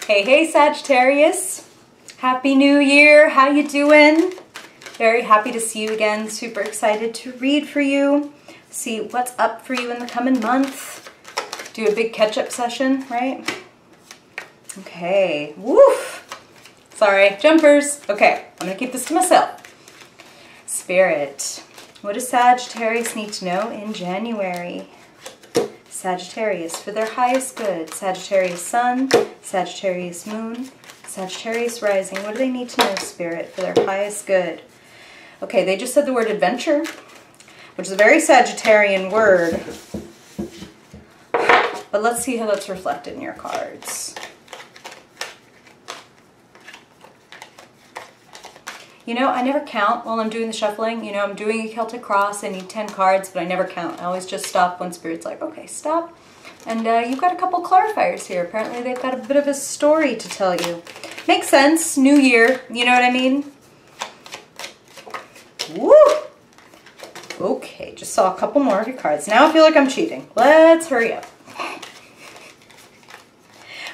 Hey, hey, Sagittarius. Happy New Year. How you doing? Very happy to see you again. Super excited to read for you. See what's up for you in the coming month. Do a big catch-up session, right? Okay. Woof. Sorry, jumpers. Okay, I'm gonna keep this to myself. Spirit. What does Sagittarius need to know in January? Sagittarius for their highest good. Sagittarius Sun, Sagittarius Moon, Sagittarius Rising. What do they need to know, Spirit, for their highest good? Okay, they just said the word adventure, which is a very Sagittarian word. But let's see how that's reflected in your cards. You know, I never count while I'm doing the shuffling. You know, I'm doing a Celtic cross. I need 10 cards, but I never count. I always just stop when Spirit's like, okay, stop. And you've got a couple clarifiers here. Apparently they've got a bit of a story to tell you. Makes sense. New year. You know what I mean? Woo! Okay, just saw a couple more of your cards. Now I feel like I'm cheating. Let's hurry up.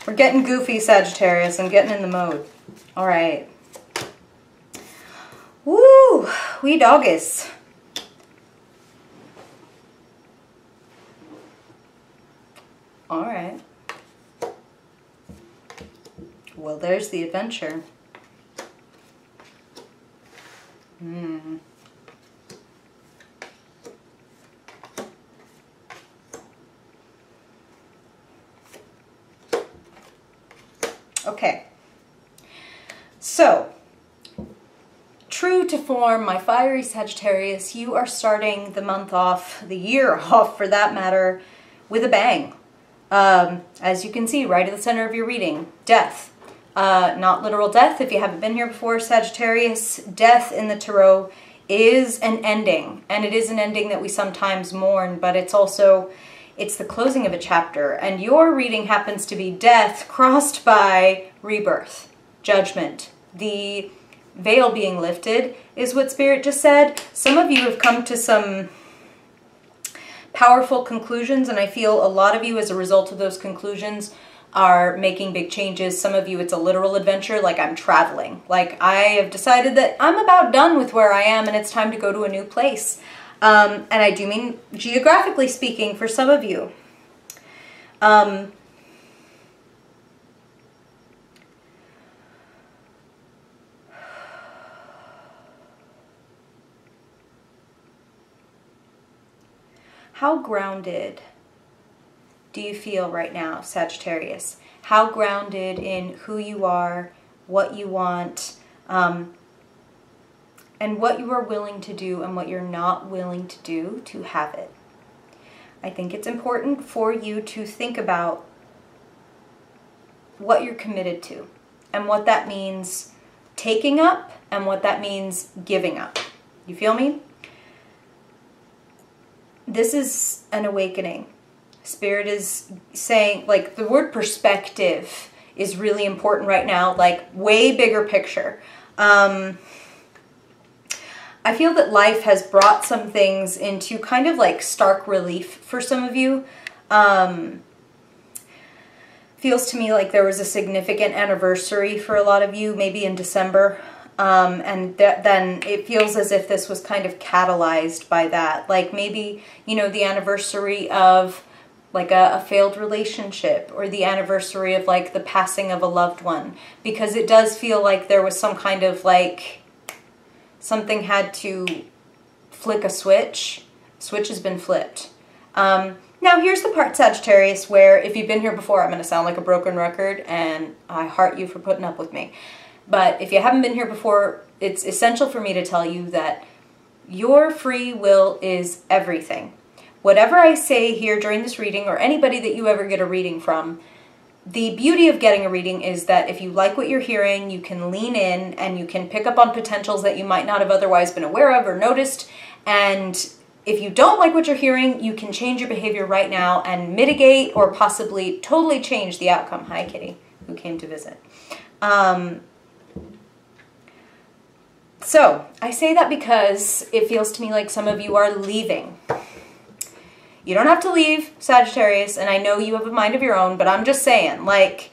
We're getting goofy, Sagittarius. I'm getting in the mode. All right. Woo! Wee doggies. All right. Well, there's the adventure. Okay. So, true to form, my fiery Sagittarius, you are starting the month off, the year off for that matter, with a bang. As you can see, right at the center of your reading, death. Not literal death. If you haven't been here before, Sagittarius, death in the tarot is an ending. And it is an ending that we sometimes mourn, but it's also, it's the closing of a chapter. And your reading happens to be death crossed by rebirth, judgment. The veil being lifted is what Spirit just said. Some of you have come to some powerful conclusions, and I feel a lot of you, as a result of those conclusions, are making big changes. Some of you, it's a literal adventure, like I'm traveling. Like I have decided that I'm about done with where I am and it's time to go to a new place. And I do mean geographically speaking for some of you. How grounded do you feel right now, Sagittarius? How grounded in who you are, what you want, and what you are willing to do and what you're not willing to do to have it. I think it's important for you to think about what you're committed to and what that means taking up and what that means giving up. You feel me? This is an awakening. Spirit is saying, like, the word perspective is really important right now, like way bigger picture. I feel that life has brought some things into kind of like stark relief for some of you. Feels to me like there was a significant anniversary for a lot of you, maybe in December. And then it feels as if this was kind of catalyzed by that. Like maybe, you know, the anniversary of like a failed relationship, or the anniversary of like the passing of a loved one. Because it does feel like there was some kind of like, something had to flick a switch. Switch has been flipped. Now here's the part, Sagittarius, where if you've been here before, I'm going to sound like a broken record, and I heart you for putting up with me. But if you haven't been here before, it's essential for me to tell you that your free will is everything. Whatever I say here during this reading, or anybody that you ever get a reading from, the beauty of getting a reading is that if you like what you're hearing, you can lean in and you can pick up on potentials that you might not have otherwise been aware of or noticed. And if you don't like what you're hearing, you can change your behavior right now and mitigate or possibly totally change the outcome. Hi, Kitty, who came to visit. So I say that because it feels to me like some of you are leaving. You don't have to leave, Sagittarius, and I know you have a mind of your own, but I'm just saying, like,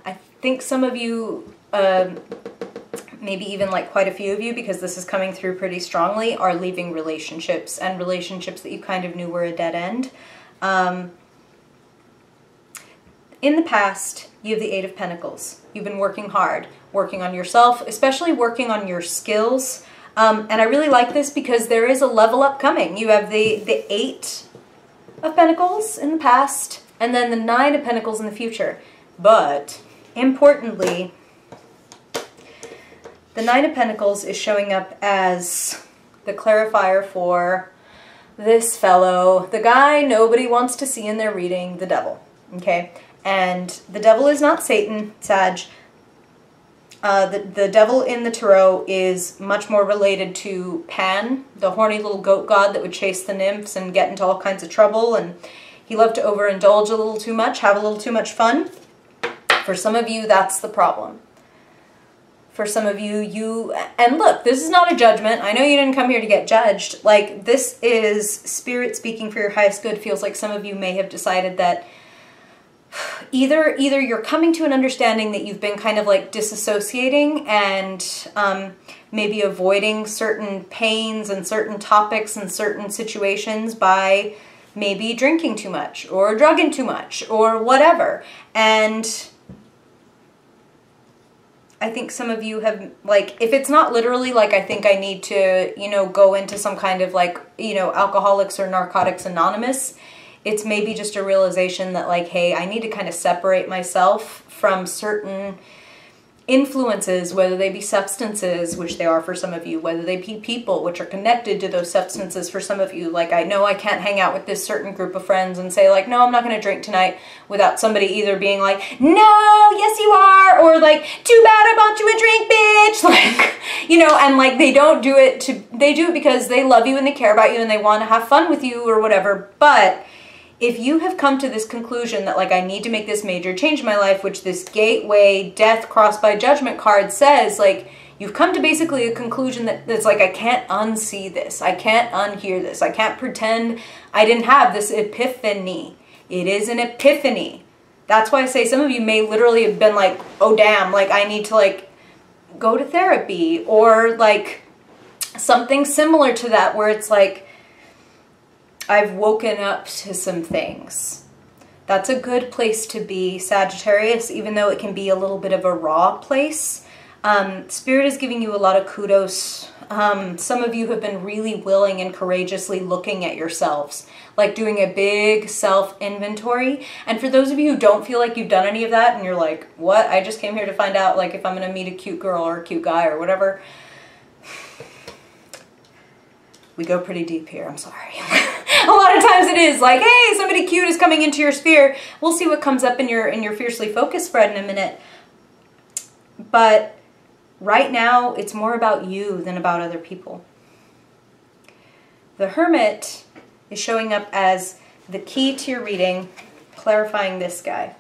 I think some of you, maybe even like quite a few of you, because this is coming through pretty strongly, are leaving relationships, and relationships that you kind of knew were a dead end. In the past, you have the Eight of Pentacles. You've been working hard, working on yourself, especially working on your skills. And I really like this because there is a level up coming. You have the Eight of Pentacles in the past, and then the Nine of Pentacles in the future. But importantly, the Nine of Pentacles is showing up as the clarifier for this fellow, the guy nobody wants to see in their reading, the devil. Okay? And the devil is not Satan, Sag. The devil in the tarot is much more related to Pan, the horny little goat god that would chase the nymphs and get into all kinds of trouble, and he loved to overindulge a little too much, have a little too much fun. For some of you, that's the problem. For some of you, and look, this is not a judgment. I know you didn't come here to get judged. Like, this is spirit speaking for your highest good. Feels like some of you may have decided that either you're coming to an understanding that you've been kind of like disassociating and maybe avoiding certain pains and certain topics and certain situations by maybe drinking too much or drugging too much or whatever. And I think some of you have, like, if it's not literally like I think I need to, you know, go into some kind of like, you know, Alcoholics or Narcotics Anonymous, it's maybe just a realization that like, hey, I need to kind of separate myself from certain influences, whether they be substances, which they are for some of you, whether they be people, which are connected to those substances for some of you. Like, I know I can't hang out with this certain group of friends and say like, no, I'm not going to drink tonight, without somebody either being like, no, yes you are, or like, too bad I bought you a drink, bitch. Like, you know, and like they don't do it they do it because they love you and they care about you and they want to have fun with you or whatever. But if you have come to this conclusion that like, I need to make this major change in my life, which this gateway death crossed by judgment card says, like, you've come to basically a conclusion that's like, I can't unsee this. I can't unhear this. I can't pretend I didn't have this epiphany. It is an epiphany. That's why I say some of you may literally have been like, oh damn, like I need to like go to therapy or like something similar to that, where it's like, I've woken up to some things. That's a good place to be, Sagittarius, even though it can be a little bit of a raw place. Spirit is giving you a lot of kudos. Some of you have been really willing and courageously looking at yourselves, like doing a big self-inventory. And for those of you who don't feel like you've done any of that and you're like, what? I just came here to find out like if I'm going to meet a cute girl or a cute guy or whatever. We go pretty deep here, I'm sorry. A lot of times it is like, hey, somebody cute is coming into your sphere. We'll see what comes up in your fiercely focused spread in a minute. But right now, it's more about you than about other people. The Hermit is showing up as the key to your reading, clarifying this guy.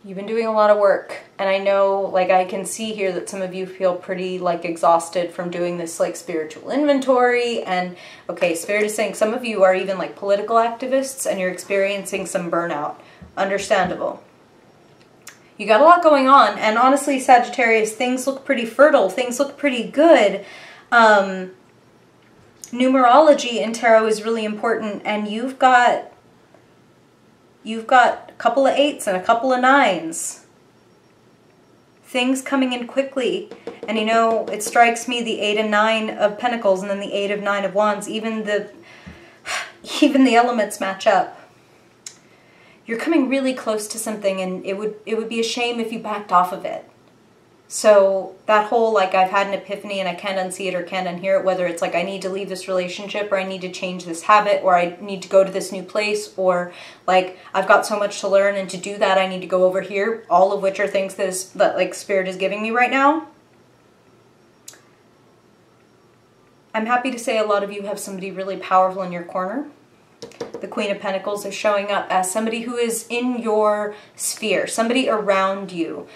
You've been doing a lot of work, and I know, like, I can see here that some of you feel pretty, like, exhausted from doing this, like, spiritual inventory, and, okay, Spirit is saying some of you are even, like, political activists, and you're experiencing some burnout. Understandable. You got a lot going on, and honestly, Sagittarius, things look pretty fertile, things look pretty good. Numerology in tarot is really important, and you've got a couple of 8s and a couple of 9s. Things coming in quickly. And you know, it strikes me the 8 and 9 of Pentacles and then the 8 of 9 of Wands. Even the elements match up. You're coming really close to something, and it would be a shame if you backed off of it. So that whole, like, I've had an epiphany and I can't unsee it or can't unhear it, whether it's like I need to leave this relationship or I need to change this habit or I need to go to this new place or like I've got so much to learn, and to do that I need to go over here, all of which are things that like Spirit is giving me right now. I'm happy to say a lot of you have somebody really powerful in your corner. The Queen of Pentacles is showing up as somebody who is in your sphere, somebody around you.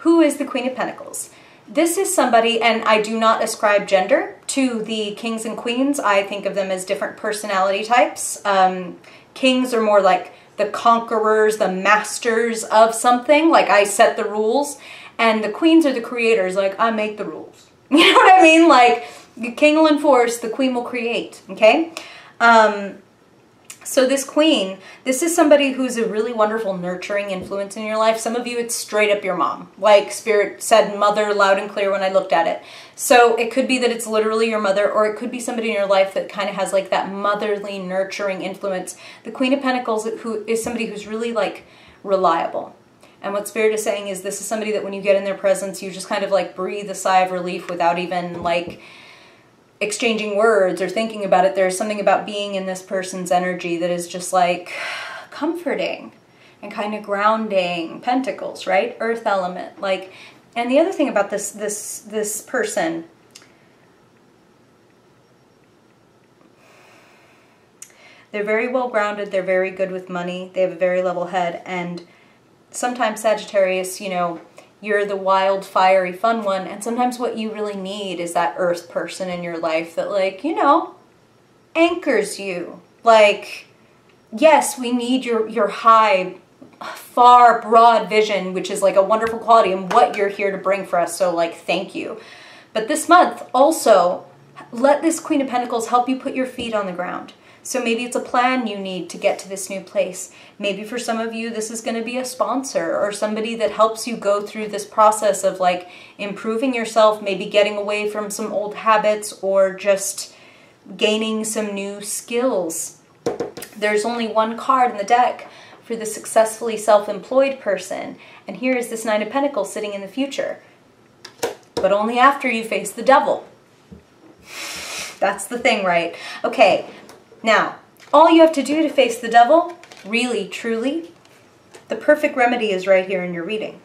Who is the Queen of Pentacles? This is somebody, and I do not ascribe gender to the kings and queens. I think of them as different personality types. Kings are more like the conquerors, the masters of something, like I set the rules. And the queens are the creators, like I make the rules. You know what I mean? Like the king will enforce, the queen will create, okay? So this queen, this is somebody who's a really wonderful nurturing influence in your life. Some of you, it's straight up your mom. Like Spirit said mother loud and clear when I looked at it. So it could be that it's literally your mother, or it could be somebody in your life that kind of has like that motherly nurturing influence. The Queen of Pentacles, who is somebody who's really like reliable. And what Spirit is saying is this is somebody that when you get in their presence, you just kind of like breathe a sigh of relief without even like exchanging words or thinking about it. There's something about being in this person's energy that is just like comforting and kind of grounding. Pentacles, right? Earth element. Like, and the other thing about this person, they're very well grounded. They're very good with money. They have a very level head. And sometimes Sagittarius, you know, you're the wild, fiery, fun one, and sometimes what you really need is that earth person in your life that, like, you know, anchors you. Like, yes, we need your high, far, broad vision, which is like a wonderful quality and what you're here to bring for us, so, like, thank you. But this month, also, let this Queen of Pentacles help you put your feet on the ground. So maybe it's a plan you need to get to this new place. Maybe for some of you, this is going to be a sponsor or somebody that helps you go through this process of like improving yourself, maybe getting away from some old habits or just gaining some new skills. There's only one card in the deck for the successfully self-employed person. And here is this Nine of Pentacles sitting in the future. But only after you face the devil. That's the thing, right? Okay. Now, all you have to do to face the devil, really, truly, the perfect remedy is right here in your reading.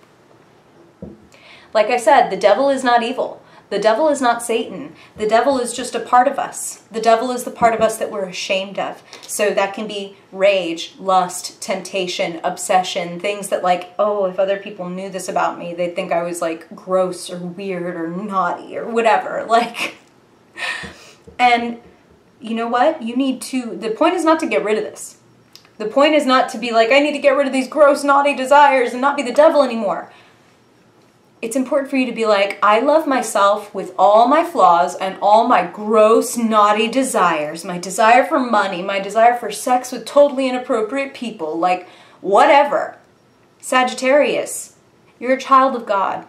Like I said, the devil is not evil. The devil is not Satan. The devil is just a part of us. The devil is the part of us that we're ashamed of. So that can be rage, lust, temptation, obsession, things that like, oh, if other people knew this about me, they'd think I was like gross or weird or naughty or whatever. Like, and you know what? You need to, the point is not to get rid of this. The point is not to be like, I need to get rid of these gross, naughty desires and not be the devil anymore. It's important for you to be like, I love myself with all my flaws and all my gross, naughty desires. My desire for money, my desire for sex with totally inappropriate people, like whatever. Sagittarius, you're a child of God.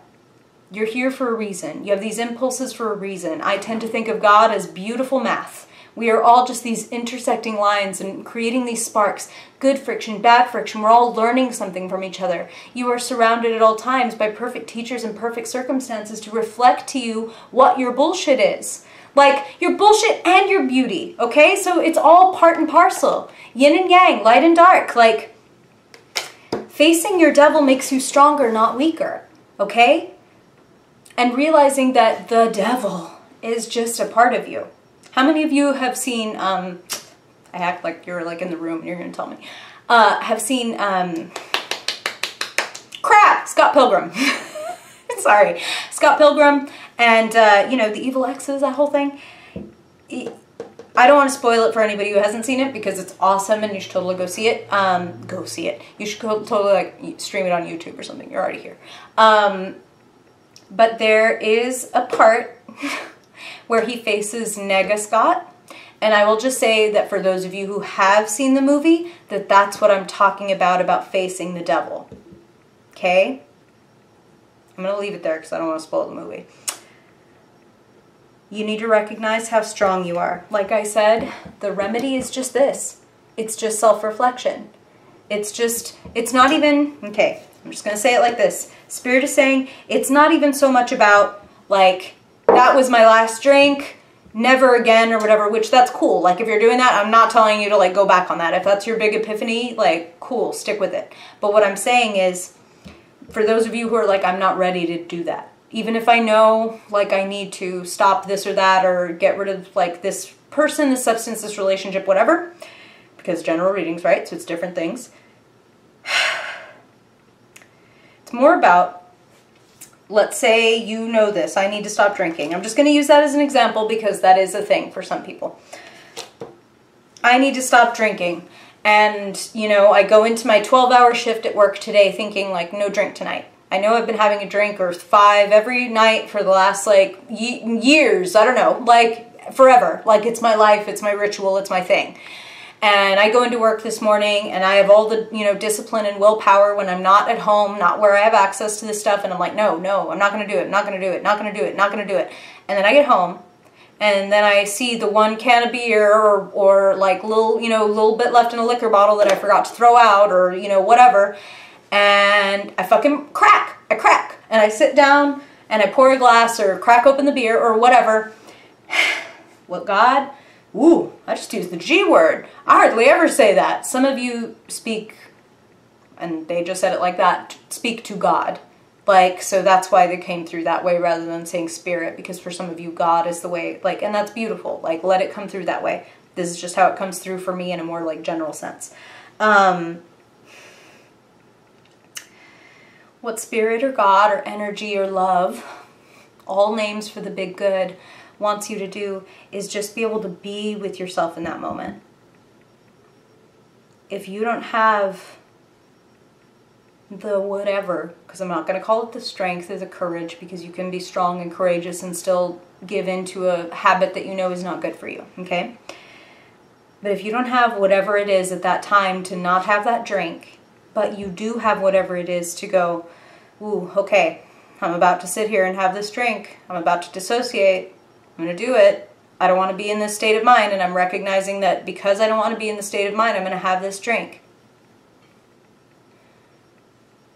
You're here for a reason. You have these impulses for a reason. I tend to think of God as beautiful math. We are all just these intersecting lines and creating these sparks. Good friction, bad friction. We're all learning something from each other. You are surrounded at all times by perfect teachers and perfect circumstances to reflect to you what your bullshit is. Like, your bullshit and your beauty, okay? So it's all part and parcel. Yin and yang, light and dark. Like, facing your devil makes you stronger, not weaker, okay? And realizing that the devil is just a part of you. How many of you have seen, I act like you're like in the room and you're going to tell me, have seen, Scott Pilgrim. Sorry, Scott Pilgrim and, you know, the evil exes, that whole thing. I don't want to spoil it for anybody who hasn't seen it because it's awesome and you should totally go see it. Go see it. You should totally like stream it on YouTube or something. You're already here. But there is a part where he faces Nega Scott. And I will just say that for those of you who have seen the movie, that that's what I'm talking about facing the devil. Okay? I'm going to leave it there because I don't want to spoil the movie. You need to recognize how strong you are. Like I said, the remedy is just this. It's just self-reflection. It's not even, okay, I'm just going to say it like this. Spirit is saying, it's not even so much about, like, that was my last drink, never again, or whatever, which that's cool. Like, if you're doing that, I'm not telling you to, like, go back on that. If that's your big epiphany, like, cool, stick with it. But what I'm saying is, for those of you who are like, I'm not ready to do that. Even if I know, like, I need to stop this or that, or get rid of, like, this person, this substance, this relationship, whatever, because general readings, right? So it's different things. It's more about let's say you know this, I need to stop drinking. I'm just going to use that as an example because that is a thing for some people. I need to stop drinking. And, you know, I go into my 12-hour shift at work today thinking, like, no drink tonight. I know I've been having a drink or 5 every night for the last, like, years. I don't know, like, forever. Like, it's my life, it's my ritual, it's my thing. And I go into work this morning and I have all the, you know, discipline and willpower when I'm not at home, not where I have access to this stuff. And I'm like, no, I'm not going to do it, not going to do it, not going to do it, not going to do it. And then I get home and then I see the 1 can of beer or like little bit left in a liquor bottle that I forgot to throw out or, you know, whatever. And I fucking crack. I crack. And I sit down and I pour a glass or crack open the beer or whatever. What God? Ooh, I just used the G word. I hardly ever say that. Some of you speak, and they just said it like that, speak to God. Like, so that's why they came through that way rather than saying spirit, because for some of you, God is the way, like, and that's beautiful. Like, let it come through that way. This is just how it comes through for me in a more, like, general sense. What spirit or God or energy or love, all names for the big good, wants you to do is just be able to be with yourself in that moment. If you don't have the whatever, because I'm not going to call it the strength or the courage, because you can be strong and courageous and still give into a habit that you know is not good for you, okay? But if you don't have whatever it is at that time to not have that drink, but you do have whatever it is to go, ooh, okay, I'm about to sit here and have this drink. I'm about to dissociate. I'm going to do it. I don't want to be in this state of mind, and I'm recognizing that because I don't want to be in the state of mind, I'm going to have this drink.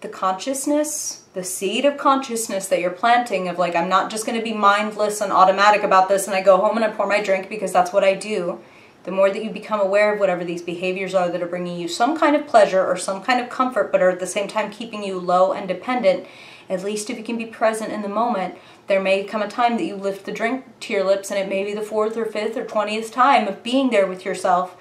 The consciousness, the seed of consciousness that you're planting of like, I'm not just going to be mindless and automatic about this and I go home and I pour my drink because that's what I do. The more that you become aware of whatever these behaviors are that are bringing you some kind of pleasure or some kind of comfort, but are at the same time keeping you low and dependent, at least if you can be present in the moment, there may come a time that you lift the drink to your lips and it may be the 4th or 5th or 20th time of being there with yourself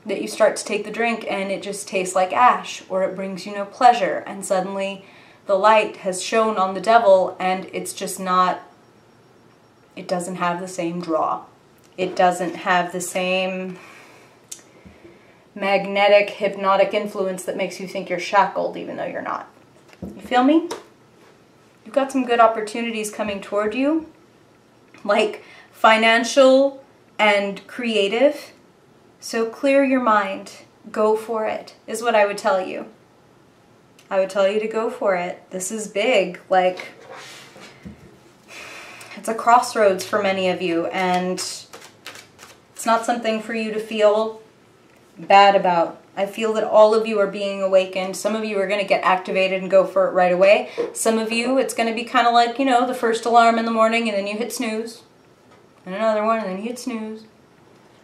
that you start to take the drink and it just tastes like ash or it brings you no pleasure and suddenly the light has shone on the devil and it's just not, it doesn't have the same draw. It doesn't have the same magnetic, hypnotic influence that makes you think you're shackled even though you're not. You feel me? You've got some good opportunities coming toward you, like financial and creative. So clear your mind. Go for it, is what I would tell you. I would tell you to go for it. This is big. Like, it's a crossroads for many of you, and it's not something for you to feel bad about. I feel that all of you are being awakened. Some of you are going to get activated and go for it right away. Some of you, it's going to be kind of like, you know, the first alarm in the morning and then you hit snooze. And another one and then you hit snooze.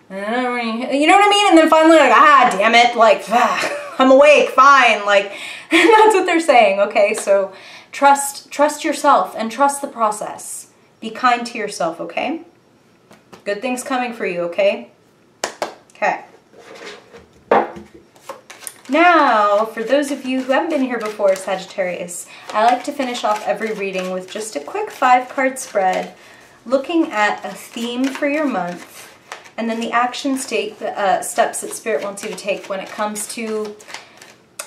And another one, you know what I mean? And then finally like, ah, damn it. Like, I'm awake, fine. Like, that's what they're saying. Okay, so trust yourself and trust the process. Be kind to yourself, okay? Good things coming for you, okay? Okay. Now, for those of you who haven't been here before, Sagittarius, I like to finish off every reading with just a quick 5-card spread, looking at a theme for your month, and then the action steps that Spirit wants you to take when it comes to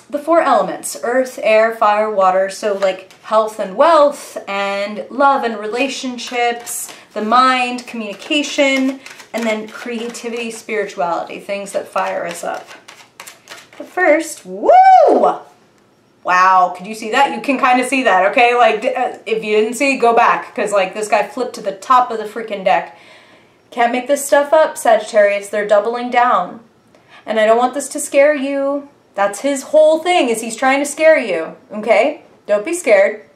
the 4 elements, earth, air, fire, water, so like health and wealth, and love and relationships, the mind, communication, and then creativity, spirituality, things that fire us up. But first, woo! Wow, could you see that? You can kind of see that, okay? Like, if you didn't see, go back, because, like, this guy flipped to the top of the freaking deck. Can't make this stuff up, Sagittarius. They're doubling down. And I don't want this to scare you. That's his whole thing, is he's trying to scare you, okay? Don't be scared.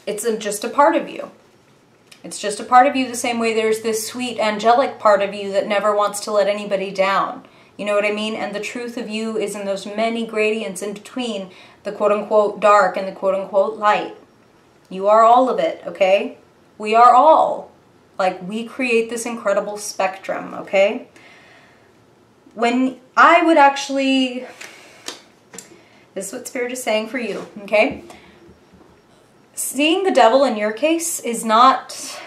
It's just a part of you. It's just a part of you the same way there's this sweet, angelic part of you that never wants to let anybody down. You know what I mean? And the truth of you is in those many gradients in between the quote-unquote dark and the quote-unquote light. You are all of it, okay? We are all. Like, we create this incredible spectrum, okay? When I would actually... This is what Spirit is saying for you, okay? seeing the devil in your case is not,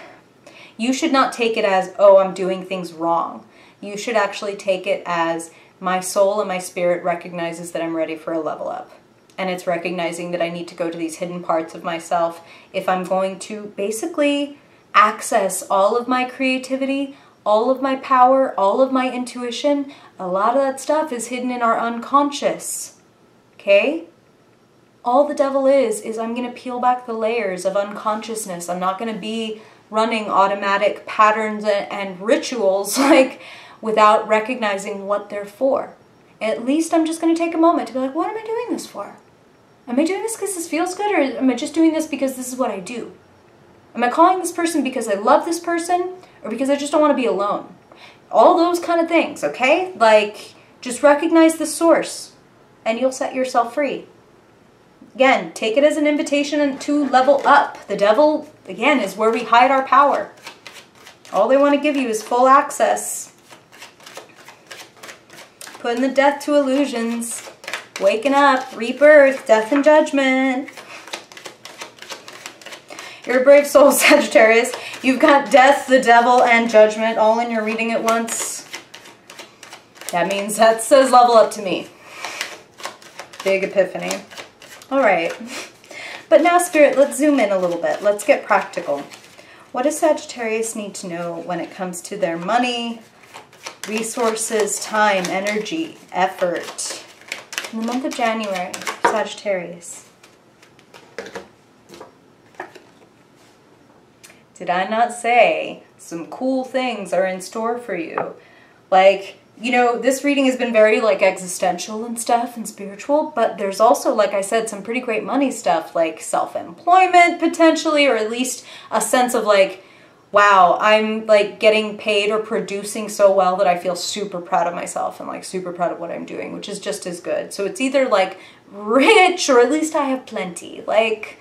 you should not take it as, oh, I'm doing things wrong. You should actually take it as my soul and my spirit recognizes that I'm ready for a level up. And it's recognizing that I need to go to these hidden parts of myself if I'm going to basically access all of my creativity, all of my power, all of my intuition. A lot of that stuff is hidden in our unconscious, okay? All the devil is I'm going to peel back the layers of unconsciousness. I'm not going to be running automatic patterns and rituals like without recognizing what they're for. At least I'm just going to take a moment to be like, what am I doing this for? Am I doing this because this feels good, or am I just doing this because this is what I do? Am I calling this person because I love this person, or because I just don't want to be alone? All those kind of things, okay? Like, just recognize the source, and you'll set yourself free. Again, take it as an invitation to level up. The devil, again, is where we hide our power. All they want to give you is full access. Putting the death to illusions. Waking up, rebirth, death and judgment. You're a brave soul, Sagittarius. You've got death, the devil, and judgment all in your reading at once. That means that says level up to me. Big epiphany. All right. But now, Spirit, let's zoom in a little bit. Let's get practical. What does Sagittarius need to know when it comes to their money, resources, time, energy, effort? In the month of January, Sagittarius. Did I not say some cool things are in store for you? Like, you know, this reading has been very like existential and stuff and spiritual, but there's also, like I said, some pretty great money stuff, like self-employment potentially, or at least a sense of like, wow, I'm like getting paid or producing so well that I feel super proud of myself and like super proud of what I'm doing, which is just as good. So it's either like rich or at least I have plenty. Like,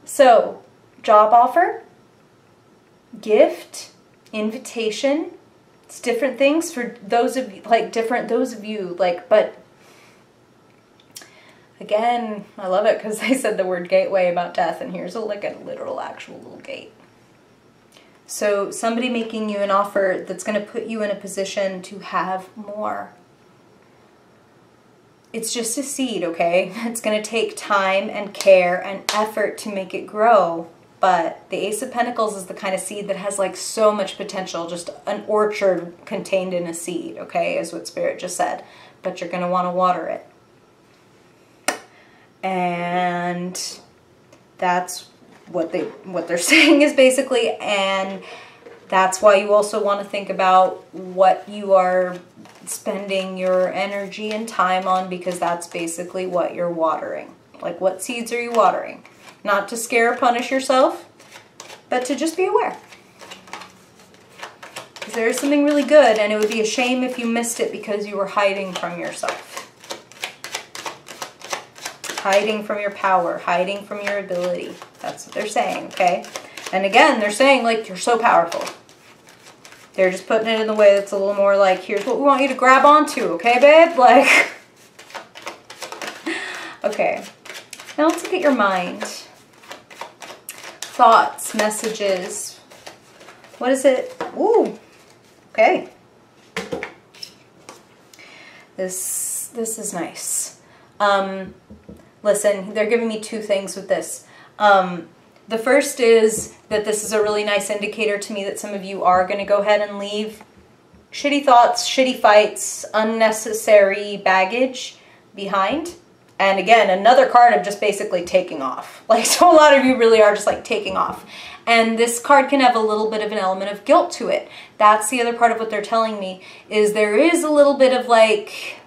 so job offer, gift, invitation. It's different things for those of you, like those of you, like, but again, I love it because they said the word gateway about death, and here's like a literal actual little gate. So somebody making you an offer that's going to put you in a position to have more. It's just a seed, okay? It's going to take time and care and effort to make it grow. But the Ace of Pentacles is the kind of seed that has like so much potential, just an orchard contained in a seed, okay, is what Spirit just said. But you're going to want to water it. And that's what they're saying is basically, and that's why you also want to think about what you are spending your energy and time on, because that's basically what you're watering. Like, what seeds are you watering? Not to scare or punish yourself, but to just be aware. Because there is something really good, and it would be a shame if you missed it because you were hiding from yourself. Hiding from your power, hiding from your ability. That's what they're saying, okay? And again, they're saying, like, you're so powerful. They're just putting it in the way that's a little more like, here's what we want you to grab onto, okay, babe? Like, okay. Now let's look at your mind. Thoughts, messages. What is it? Ooh, okay. This is nice. Listen, they're giving me two things with this. The first is that this is a really nice indicator to me that some of you are going to go ahead and leave shitty thoughts, shitty fights, unnecessary baggage behind. And again, another card of just basically taking off. Like, so a lot of you really are just like taking off. And this card can have a little bit of an element of guilt to it. That's the other part of what they're telling me, is there is a little bit of like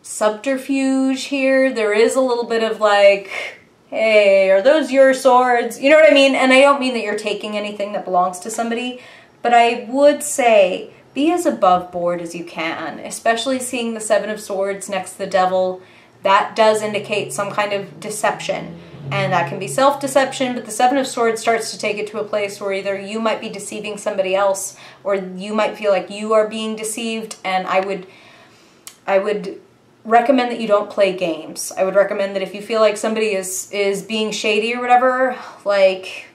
subterfuge here. There is a little bit of like, hey, are those your swords? You know what I mean? And I don't mean that you're taking anything that belongs to somebody, but I would say be as above board as you can, especially seeing the Seven of Swords next to the Devil. That does indicate some kind of deception, and that can be self-deception, but the Seven of Swords starts to take it to a place where either you might be deceiving somebody else, or you might feel like you are being deceived. And I would recommend that you don't play games. I would recommend that if you feel like somebody is being shady or whatever, like,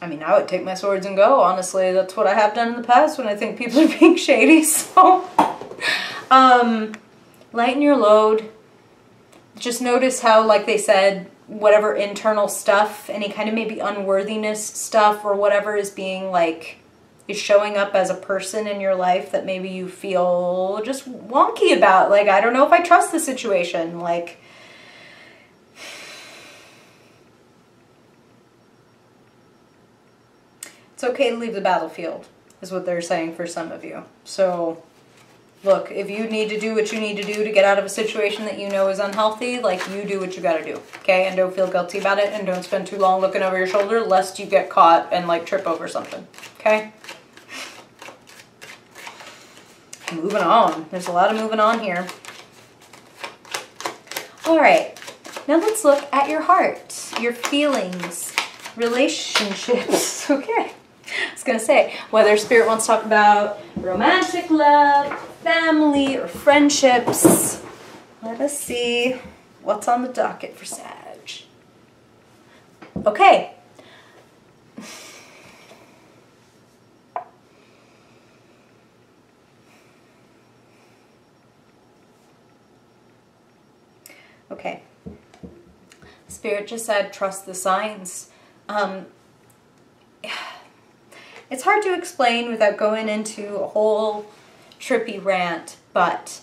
I mean, I would take my swords and go, honestly. That's what I have done in the past when I think people are being shady. So, lighten your load. Just notice how, like they said, whatever internal stuff, any kind of maybe unworthiness stuff or whatever is being like, is showing up as a person in your life that maybe you feel just wonky about. Like, I don't know if I trust the situation. Like, it's okay to leave the battlefield, is what they're saying for some of you. So, look, if you need to do what you need to do to get out of a situation that you know is unhealthy, like, you do what you gotta do, okay? And don't feel guilty about it, and don't spend too long looking over your shoulder lest you get caught and, like, trip over something, okay? Moving on. There's a lot of moving on here. All right. Now let's look at your heart, your feelings, relationships, okay? I was going to say, whether Spirit wants to talk about romantic love, family, or friendships. Let us see what's on the docket for Sag. Okay. Okay. Spirit just said, trust the signs. It's hard to explain without going into a whole trippy rant, but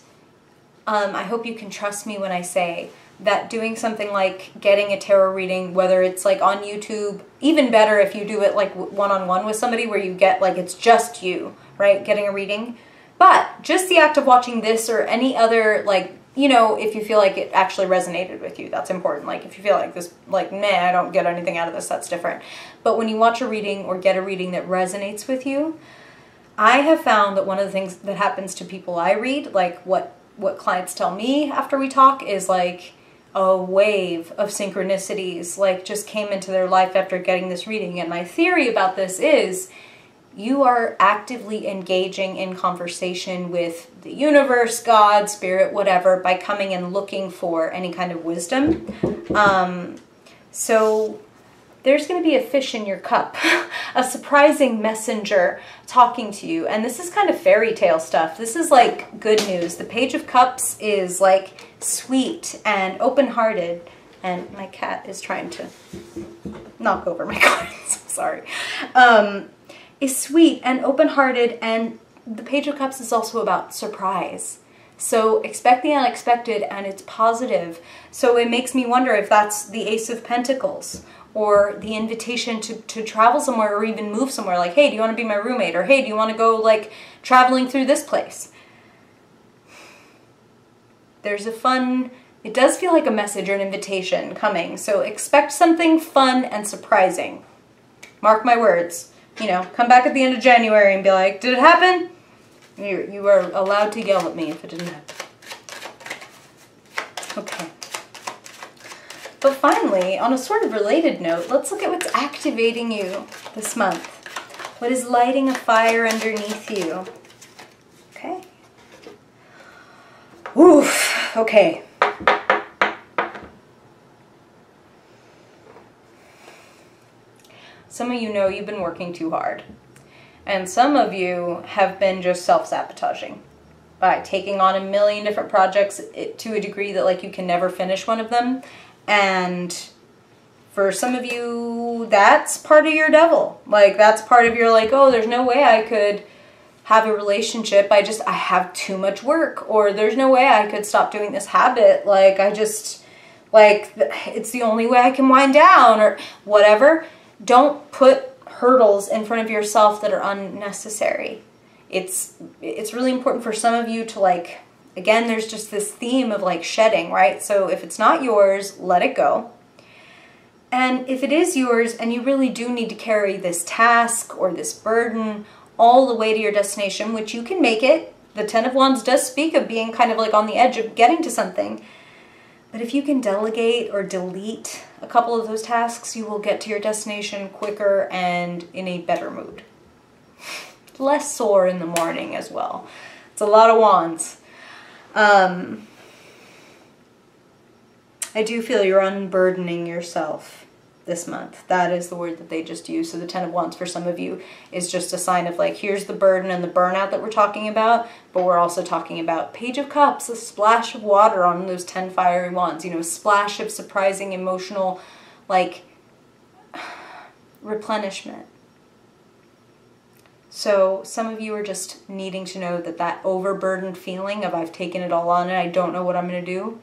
I hope you can trust me when I say that doing something like getting a tarot reading, whether it's like on YouTube, even better if you do it like one-on-one with somebody where you get like, it's just you, right? Getting a reading. But just the act of watching this or any other, like, you know, if you feel like it actually resonated with you, that's important. Like, if you feel like this, like, meh, I don't get anything out of this, that's different. But when you watch a reading or get a reading that resonates with you, I have found that one of the things that happens to people I read, like what clients tell me after we talk, is like a wave of synchronicities, like, just came into their life after getting this reading. And my theory about this is, you are actively engaging in conversation with the universe, God, spirit, whatever, by coming and looking for any kind of wisdom. So there's going to be a fish in your cup, a surprising messenger talking to you. And this is kind of fairy tale stuff. This is like good news. The Page of Cups is like sweet and open-hearted. And my cat is trying to knock over my cards. Sorry. Is sweet and open-hearted, and the Page of Cups is also about surprise. So expect the unexpected, and it's positive. So it makes me wonder if that's the Ace of Pentacles, or the invitation to travel somewhere or even move somewhere. Like, hey, do you want to be my roommate? Or hey, do you want to go like traveling through this place? There's a fun, it does feel like a message or an invitation coming. So expect something fun and surprising. Mark my words. You know, come back at the end of January and be like, did it happen? You are allowed to yell at me if it didn't happen. Okay. But finally, on a sort of related note, let's look at what's activating you this month. What is lighting a fire underneath you? Okay. Oof. Okay. Some of you know you've been working too hard. And some of you have been just self-sabotaging by taking on a million different projects to a degree that like you can never finish one of them. And for some of you, that's part of your devil. Like, that's part of your like, oh, there's no way I could have a relationship. I have too much work. Or there's no way I could stop doing this habit. Like, it's the only way I can wind down or whatever. Don't put hurdles in front of yourself that are unnecessary. It's really important for some of you to like, again, there's just this theme of like shedding, right? So if it's not yours, let it go. And if it is yours and you really do need to carry this task or this burden all the way to your destination, which you can make it. The Ten of Wands does speak of being kind of like on the edge of getting to something. But if you can delegate or delete a couple of those tasks, you will get to your destination quicker and in a better mood. Less sore in the morning as well. It's a lot of wands. I do feel you're unburdening yourself this month. That is the word that they just used. So the Ten of Wands for some of you is just a sign of like, here's the burden and the burnout that we're talking about, but we're also talking about Page of Cups, a splash of water on those 10 fiery wands, you know, a splash of surprising emotional, like, replenishment. So some of you are just needing to know that that overburdened feeling of I've taken it all on and I don't know what I'm going to do,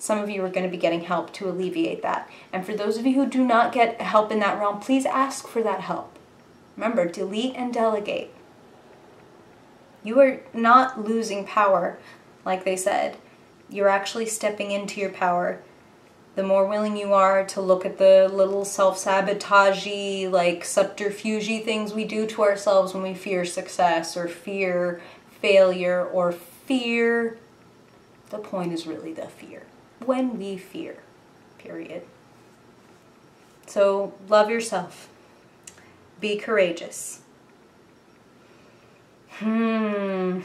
some of you are going to be getting help to alleviate that. And for those of you who do not get help in that realm, please ask for that help. Remember, delete and delegate. You are not losing power, like they said. You're actually stepping into your power. The more willing you are to look at the little self-sabotage-y, like subterfuge things we do to ourselves when we fear success or fear failure or fear, the point is really the fear. When we fear, period. So love yourself. Be courageous. The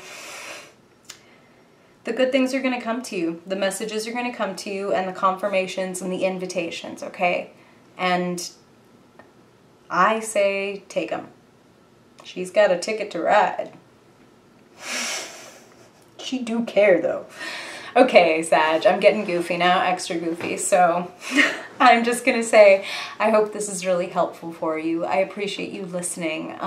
good things are going to come to you. The messages are going to come to you, and the confirmations and the invitations, okay? And I say take them. She's got a ticket to ride. She do care, though. Okay, Sag, I'm getting goofy now, extra goofy, so I'm just going to say I hope this is really helpful for you. I appreciate you listening.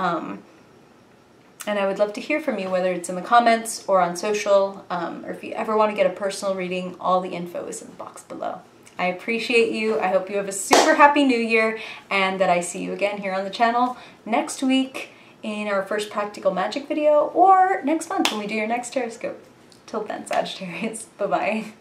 And I would love to hear from you, whether it's in the comments or on social, or if you ever want to get a personal reading, all the info is in the box below. I appreciate you. I hope you have a super happy new year, and that I see you again here on the channel next week in our first practical magic video, or next month when we do your next horoscope. Till then, Sagittarius, bye-bye.